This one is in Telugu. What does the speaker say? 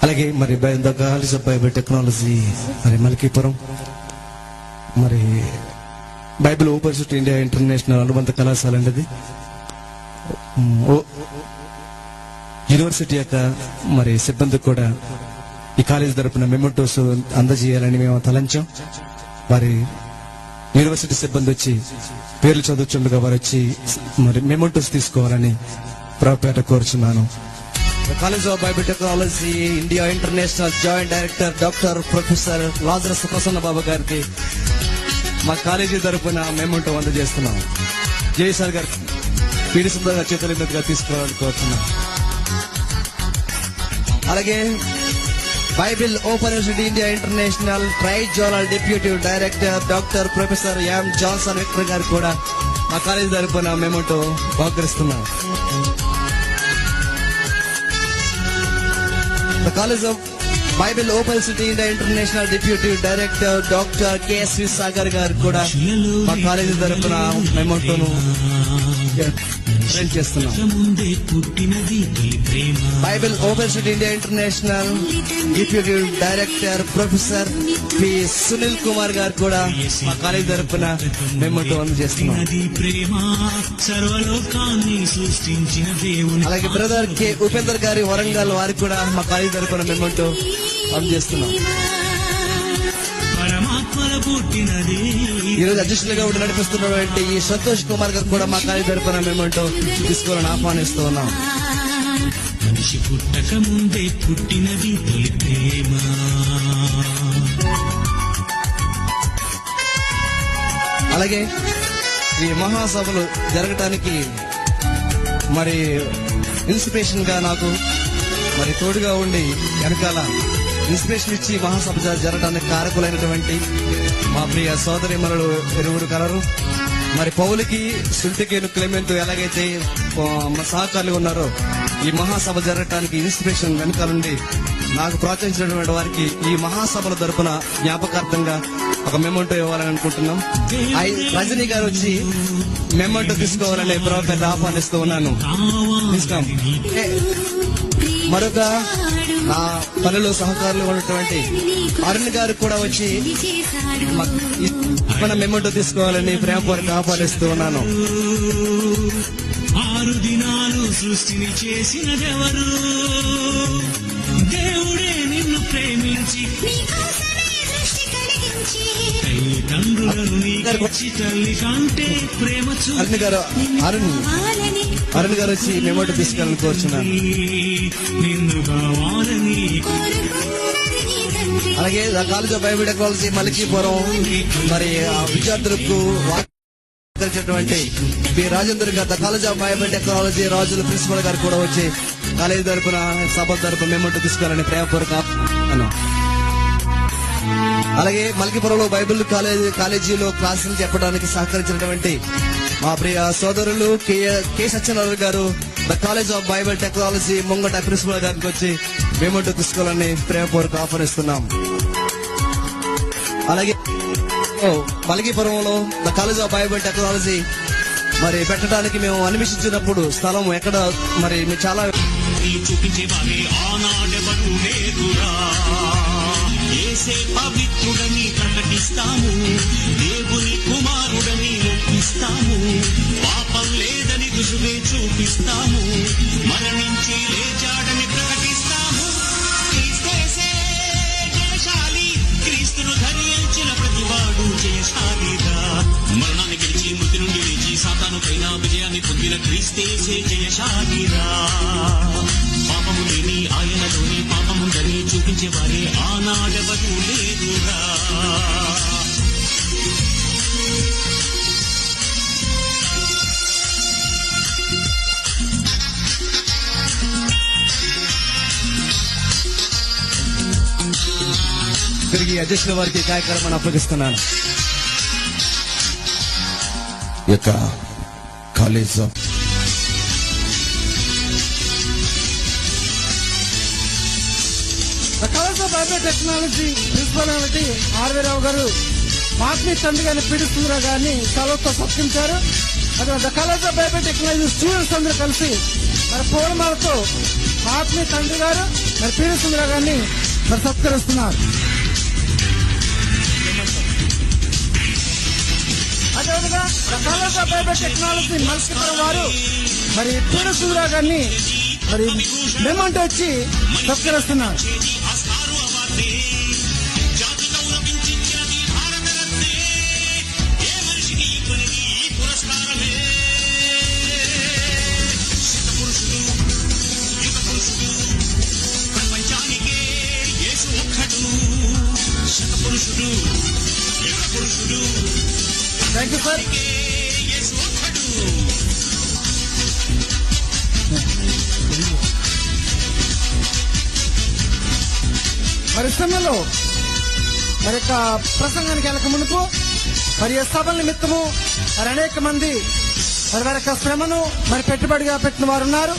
అలాగే మరి the college of Bible technology మరి మల్కీపురం, మరి బైబిల్ యూనివర్సిటీ ఇండియా ఇంటర్నేషనల్ అనుబంధ కళాశాల అండి అది. యూనివర్సిటీ యొక్క మరి సిబ్బందికి కూడా ఈ కాలేజ్ తరపున మెమోటోస్ అందజేయాలని మేము తలంచాం. వారి యూనివర్సిటీ సిబ్బంది వచ్చి పేర్లు చదువుతుండగా వారు వచ్చి మరి మెమోటోస్ తీసుకోవాలని ప్రభుపేట కోరుచున్నాను. College of Bible technology India international joint director doctor professor Lazarus Prasanna Babu గారికి మా కాలేజీ తరపున మెమోటో అందజేస్తున్నాం. జయసార్ గారు పీడి సుందరంగా చేతుల మీదుగా తీసుకోవాలని కోరుతున్నాం. అలాగే Bible Open University India International tried zonal deputy director doctor professor M Johnson Victor గారు కూడా మా కాలేజీ తరపున మెమోటో బహుకరిస్తున్నాం. The College of Bible Open City India International Deputy Director Dr. K.S.V. Sagar గారు కూడా మా కాలేజీ తరపున మెమోటోను ప్రింట్ చేస్తున్నాం. Bible open city India international deputy director professor P Sunil Kumar గారు కూడా మా కాలేజీ తరపున మెమోటో అందజేస్తున్నాం. అలాగే బ్రదర్ కె ఉపేందర్ గారి వరంగల్ వారికి కూడా మా కాలేజీ తరపున మెమోటో అందజేస్తున్నాం. ఈ రోజు అధ్యక్షులుగా ఉండి నడిపిస్తున్నటువంటి ఈ సంతోష్ కుమార్ గారు కూడా మా కాలేజీ తరపున మెమోటో తీసుకోవాలని ఆహ్వానిస్తూ ఉన్నాం. మనిషి పుట్టక ముందే పుట్టినది తొలి ప్రేమ. అలాగే ఈ మహాసభలు జరగటానికి మరి ఇన్స్పిరేషన్ గా నాకు మరి తోడుగా ఉండి వెనకాల ఇన్స్పిరేషన్ ఇచ్చి మహాసభ జరగడానికి కారకులైనటువంటి మా ప్రియ సోదరి మనలు ఇరువురు కలరు. మరి పౌలుకి సుంటికేను క్లెమెంట్ ఎలాగైతే సహకారులు ఉన్నారో ఈ మహాసభ జరగటానికి ఇన్స్పిరేషన్ వెనుక నుండి నాకు ప్రోత్సహించినటువంటి వారికి ఈ మహాసభల తరపున జ్ఞాపకార్థంగా ఒక మెమోటో ఇవ్వాలని అనుకుంటున్నాం. రజనీ గారు వచ్చి మెమోటో తీసుకోవాలని ప్రభుత్వం ఆహ్వానిస్తూ ఉన్నాను. తీసుకోం. మరొక నా పనిలో సహకారులు ఉన్నటువంటి అరుణ్ గారు కూడా వచ్చి మన మెమోటో తీసుకోవాలని ప్రేమపూర్వకంగా ఆహ్వానిస్తూ ఉన్నాను. 6 దినాలు సృష్టిని చేసినదెవరు? దేవుడే నిన్ను ప్రేమించి తల్లిదండ్రులను నీకిచ్చి తల్లి కంటే ప్రేమ అరుణ్ గారు వచ్చి మెమోటో తీసుకోవాలని కోరుచున్నాను. నిన్ను కావాలని. అలాగే college of Bible technology Malkipuram మరి విద్యార్థులకు పి రాజేందర్ గారు కాలేజ్ ఆఫ్ బైబిల్ టెక్నాలజీ రాజుల ప్రిన్సిపల్ గారు కూడా వచ్చి కాలేజీ తరపున సభ తరపున మెమోటో తీసుకోవాలని ప్రేమపూర్వక. అలాగే మల్కీపురంలో బైబిల్ కాలేజీలో క్లాసులు చెప్పడానికి సహకరించినటువంటి మా ప్రియ సోదరులు K Satyanarayana garu the college of Bible technology ముంగట ప్రిన్సిపల్ గారికి వచ్చి మెమోటో తీసుకోవాలని ప్రేమపూర్వక ఆహ్వానిస్తున్నాం. అలాగే మల్కీపురంలో the college of Bible technology మరి పెట్టడానికి మేము అన్వేషించినప్పుడు స్థలం ఎక్కడ మరి చాలా చూపించేవారే ఆనాడెవరు లేదురా. యేసే పవిత్రుడని ప్రకటిస్తాము, దేవుని కుమారుడని ఒప్పిస్తాము, పాపం లేదని రుజువే చూపిస్తాము, మరణించి లేచాడని ప్రకటిస్తాము. క్రీస్తేసే జయశాలి, క్రీస్తును ధరించిన ప్రతివాడు జయశాలిగా. మరణాన్ని గెలిచి మృతి నుండి లేచి సాతాను పైన విజయాన్ని పొందిన క్రీస్తేసే జయశాలిరా. పాపము లేని ఆయనలోని పాపముందని చూపించేవారే ఆనాడెవరు లేదురా. తిరిగి అధ్యక్షుల వారికి కార్యక్రమాన్ని అప్పగిస్తున్నాను. ఈ యొక్క college Bible technology principal R V Rao గారు మాకు తండ్రి గారిని పీడిస్తుందిరా గారిని సెలవుతో సత్కరించారు. అదే the college of Bible technology students అందరూ కలిసి మరి పూలమాలతో మా ఆత్మీయ తండ్రి గారు మరి పీడి సుందర గారిని మరి సత్కరిస్తున్నారు. అదేవిధంగా the college of Bible technology Malsipuram వారు మరి పీడి సుందర గారిని మరి మెమంటో ఇచ్చి సత్కరిస్తున్నారు. ఆస్కారు అవార్డే జాతి గౌరవించినది భారతరత్నే ఏ మనిషికి ఇవ్వనిది ఈ పురస్కారమే శతపురుషుడు యుగ పురుషుడు ప్రపంచానికే యేసు ఒక్కడు శతపురుషుడు యుగ పురుషుడు థ్యాంక్ యూ సార్. యేసు ఒక్కడు మరి సమయంలో మరి యొక్క ప్రసంగానికి వెళ్ళక మునుపు మరి ఈ సభల నిమిత్తము మరి అనేక మంది మరి వారి యొక్క శ్రమను మరి పెట్టుబడిగా పెట్టిన వారు ఉన్నారు.